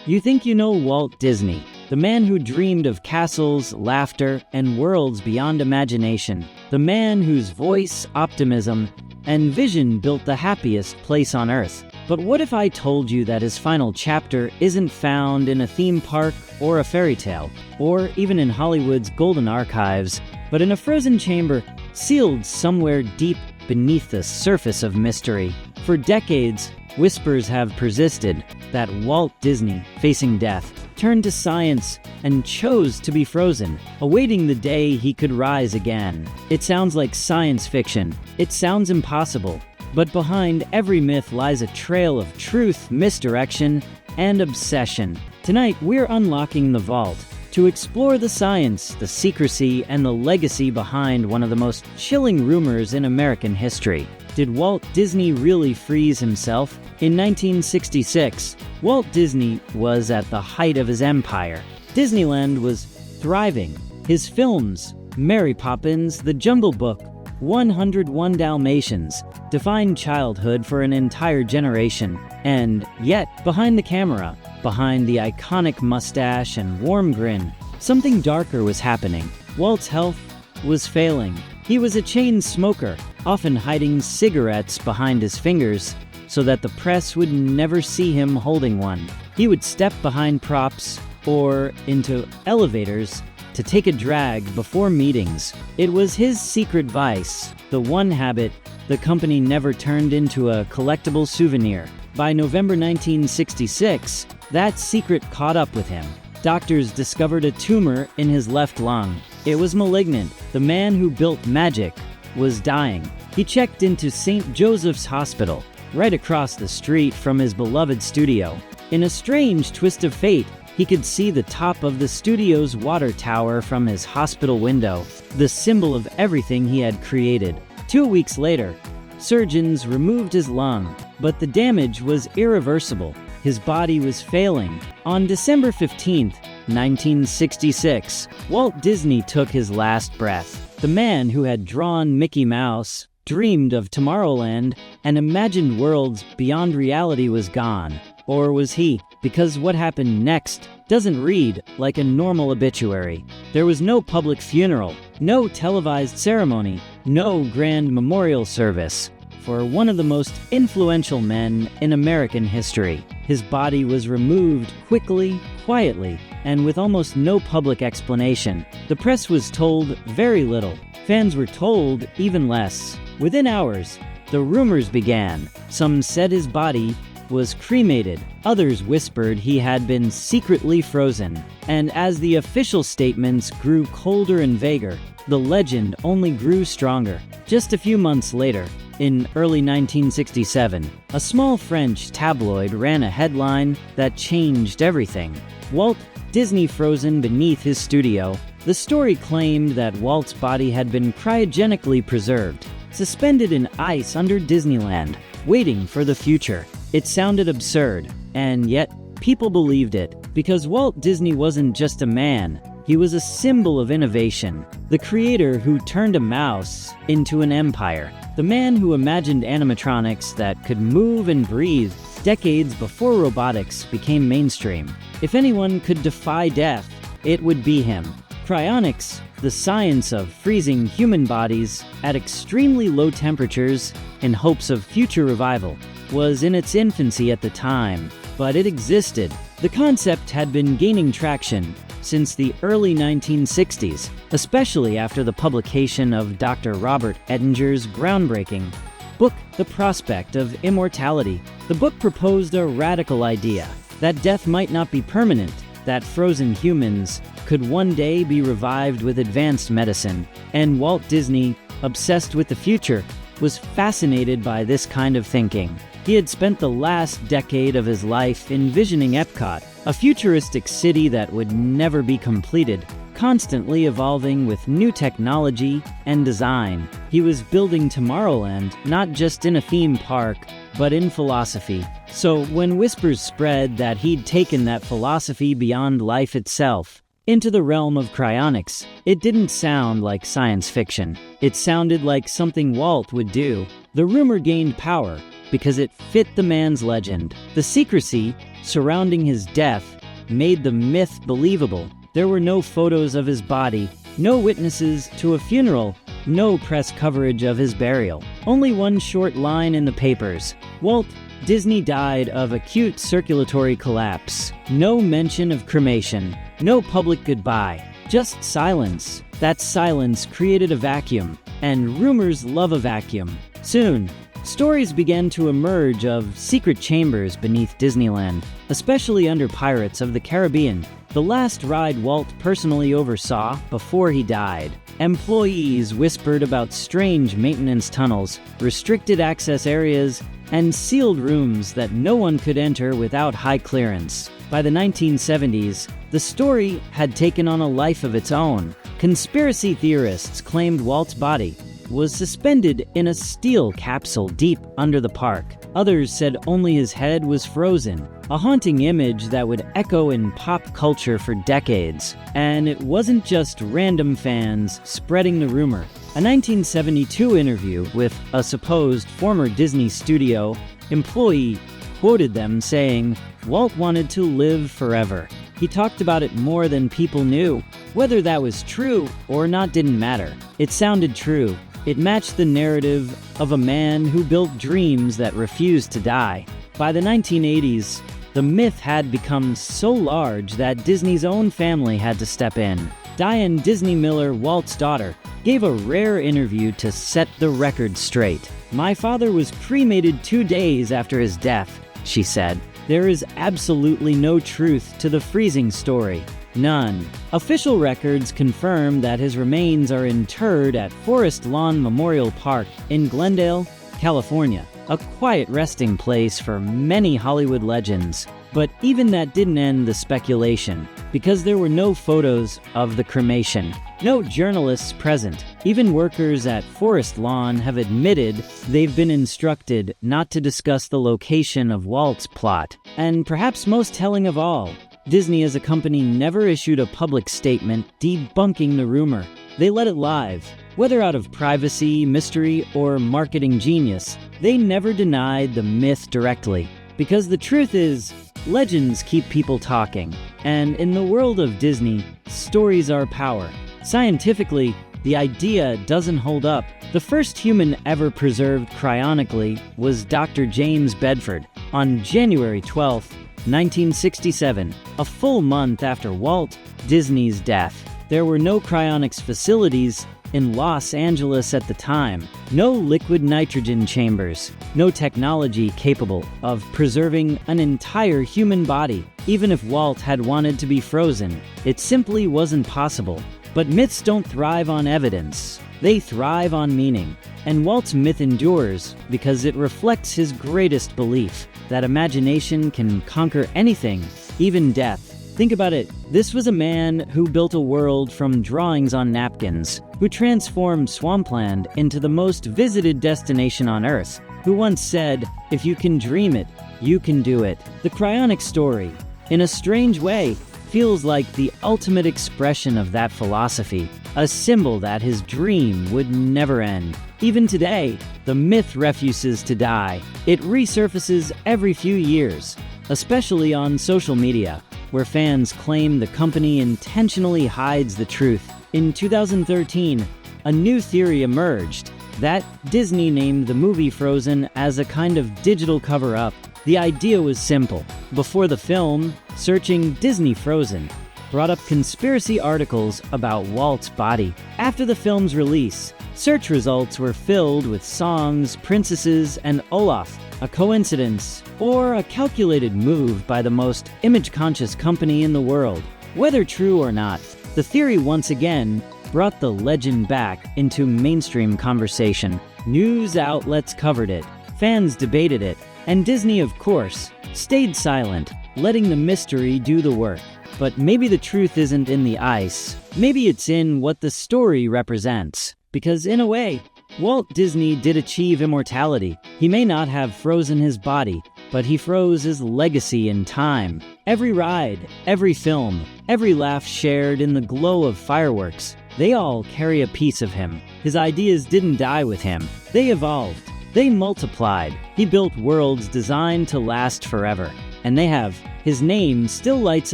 You think you know Walt Disney, the man who dreamed of castles, laughter, and worlds beyond imagination. The man whose voice, optimism, and vision built the happiest place on Earth. But what if I told you that his final chapter isn't found in a theme park or a fairy tale, or even in Hollywood's golden archives, but in a frozen chamber sealed somewhere deep beneath the surface of mystery? For decades, whispers have persisted that Walt Disney, facing death, turned to science and chose to be frozen, awaiting the day he could rise again. It sounds like science fiction. It sounds impossible. But behind every myth lies a trail of truth, misdirection, and obsession. Tonight, we're unlocking the vault to explore the science, the secrecy, and the legacy behind one of the most chilling rumors in American history. Did Walt Disney really freeze himself? In 1966, Walt Disney was at the height of his empire. Disneyland was thriving. His films, Mary Poppins, The Jungle Book, 101 Dalmatians, defined childhood for an entire generation. And yet, behind the camera, behind the iconic mustache and warm grin, something darker was happening. Walt's health was failing. He was a chain smoker, often hiding cigarettes behind his fingers so that the press would never see him holding one. He would step behind props or into elevators to take a drag before meetings. It was his secret vice, the one habit the company never turned into a collectible souvenir. By November 1966, that secret caught up with him. Doctors discovered a tumor in his left lung. It was malignant. The man who built magic was dying. He checked into St. Joseph's Hospital, right across the street from his beloved studio. In a strange twist of fate, he could see the top of the studio's water tower from his hospital window, the symbol of everything he had created. 2 weeks later, surgeons removed his lung, but the damage was irreversible. His body was failing. On December 15, 1966, Walt Disney took his last breath. The man who had drawn Mickey Mouse, dreamed of Tomorrowland, and imagined worlds beyond reality was gone. Or was he? Because what happened next doesn't read like a normal obituary. There was no public funeral, no televised ceremony, no grand memorial service. For one of the most influential men in American history, his body was removed quickly, quietly, and with almost no public explanation. The press was told very little. Fans were told even less. Within hours, the rumors began. Some said his body was cremated. Others whispered he had been secretly frozen. And as the official statements grew colder and vaguer, the legend only grew stronger. Just a few months later, in early 1967, a small French tabloid ran a headline that changed everything. Walt Disney frozen beneath his studio. The story claimed that Walt's body had been cryogenically preserved, suspended in ice under Disneyland, waiting for the future. It sounded absurd, and yet people believed it, because Walt Disney wasn't just a man, he was a symbol of innovation. The creator who turned a mouse into an empire. The man who imagined animatronics that could move and breathe decades before robotics became mainstream. If anyone could defy death, it would be him. Cryonics, the science of freezing human bodies at extremely low temperatures in hopes of future revival, was in its infancy at the time, but it existed. The concept had been gaining traction since the early 1960s, especially after the publication of Dr. Robert Ettinger's groundbreaking book, The Prospect of Immortality. The book proposed a radical idea, that death might not be permanent, that frozen humans could one day be revived with advanced medicine. And Walt Disney, obsessed with the future, was fascinated by this kind of thinking. He had spent the last decade of his life envisioning Epcot, a futuristic city that would never be completed, constantly evolving with new technology and design. He was building Tomorrowland, not just in a theme park, but in philosophy. So when whispers spread that he'd taken that philosophy beyond life itself, into the realm of cryonics, it didn't sound like science fiction. It sounded like something Walt would do. The rumor gained power because it fit the man's legend. The secrecy surrounding his death made the myth believable. There were no photos of his body, no witnesses to a funeral, no press coverage of his burial. Only one short line in the papers: Walt Disney died of acute circulatory collapse. No mention of cremation, no public goodbye, just silence. That silence created a vacuum, and rumors love a vacuum. Soon, stories began to emerge of secret chambers beneath Disneyland, especially under Pirates of the Caribbean, the last ride Walt personally oversaw before he died. Employees whispered about strange maintenance tunnels, restricted access areas, and sealed rooms that no one could enter without high clearance. By the 1970s, the story had taken on a life of its own. Conspiracy theorists claimed Walt's body was suspended in a steel capsule deep under the park. Others said only his head was frozen, a haunting image that would echo in pop culture for decades. And it wasn't just random fans spreading the rumor. A 1972 interview with a supposed former Disney studio employee quoted them saying, "Walt wanted to live forever. He talked about it more than people knew." Whether that was true or not didn't matter. It sounded true. It matched the narrative of a man who built dreams that refused to die. By the 1980s, the myth had become so large that Disney's own family had to step in. Diane Disney Miller, Walt's daughter, gave a rare interview to set the record straight. "My father was cremated 2 days after his death," she said. "There is absolutely no truth to the freezing story. None." Official records confirm that his remains are interred at Forest Lawn Memorial Park in Glendale, California, a quiet resting place for many Hollywood legends. But even that didn't end the speculation, because there were no photos of the cremation, no journalists present. Even workers at Forest Lawn have admitted they've been instructed not to discuss the location of Walt's plot. And perhaps most telling of all, Disney as a company never issued a public statement debunking the rumor. They let it live. Whether out of privacy, mystery, or marketing genius, they never denied the myth directly. Because the truth is, legends keep people talking. And in the world of Disney, stories are power. Scientifically, the idea doesn't hold up. The first human ever preserved cryonically was Dr. James Bedford on January 12, 1967, a full month after Walt Disney's death. There were no cryonics facilities in Los Angeles at the time, no liquid nitrogen chambers, no technology capable of preserving an entire human body. Even if Walt had wanted to be frozen, it simply wasn't possible. But myths don't thrive on evidence. They thrive on meaning. And Walt's myth endures because it reflects his greatest belief, that imagination can conquer anything, even death. Think about it. This was a man who built a world from drawings on napkins, who transformed Swampland into the most visited destination on Earth, who once said, "If you can dream it, you can do it." The cryonic story, in a strange way, feels like the ultimate expression of that philosophy, a symbol that his dream would never end. Even today, the myth refuses to die. It resurfaces every few years, especially on social media, where fans claim the company intentionally hides the truth. In 2013, a new theory emerged that Disney named the movie Frozen as a kind of digital cover-up. The idea was simple. Before the film, searching Disney Frozen brought up conspiracy articles about Walt's body. After the film's release, search results were filled with songs, princesses, and Olaf. A coincidence, or a calculated move by the most image-conscious company in the world? Whether true or not, the theory once again brought the legend back into mainstream conversation. News outlets covered it, fans debated it, and Disney, of course, stayed silent, letting the mystery do the work. But maybe the truth isn't in the ice. Maybe it's in what the story represents. Because in a way, Walt Disney did achieve immortality. He may not have frozen his body, but he froze his legacy in time. Every ride, every film, every laugh shared in the glow of fireworks, they all carry a piece of him. His ideas didn't die with him. They evolved. They multiplied. He built worlds designed to last forever. And they have His name still lights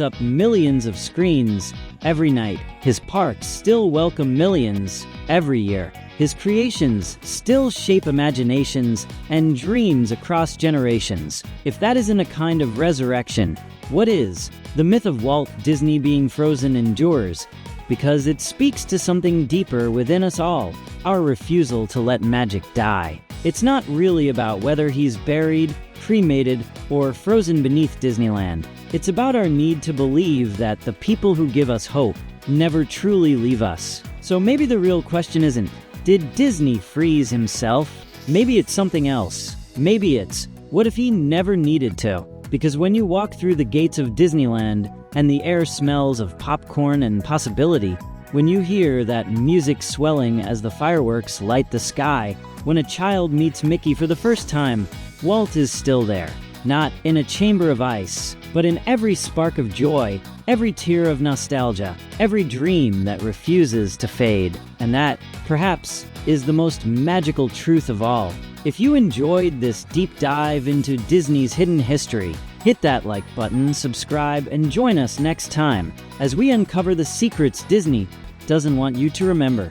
up millions of screens every night. His parks still welcome millions every year. His creations still shape imaginations and dreams across generations. If that isn't a kind of resurrection, what is? The myth of Walt Disney being frozen endures because it speaks to something deeper within us all, our refusal to let magic die. It's not really about whether he's buried, cremated, or frozen beneath Disneyland. It's about our need to believe that the people who give us hope never truly leave us. So maybe the real question isn't, did Disney freeze himself? Maybe it's something else. Maybe it's, what if he never needed to? Because when you walk through the gates of Disneyland and the air smells of popcorn and possibility, when you hear that music swelling as the fireworks light the sky, when a child meets Mickey for the first time, Walt is still there. Not in a chamber of ice, but in every spark of joy, every tear of nostalgia, every dream that refuses to fade. And that, perhaps, is the most magical truth of all. If you enjoyed this deep dive into Disney's hidden history, hit that like button, subscribe, and join us next time as we uncover the secrets Disney doesn't want you to remember.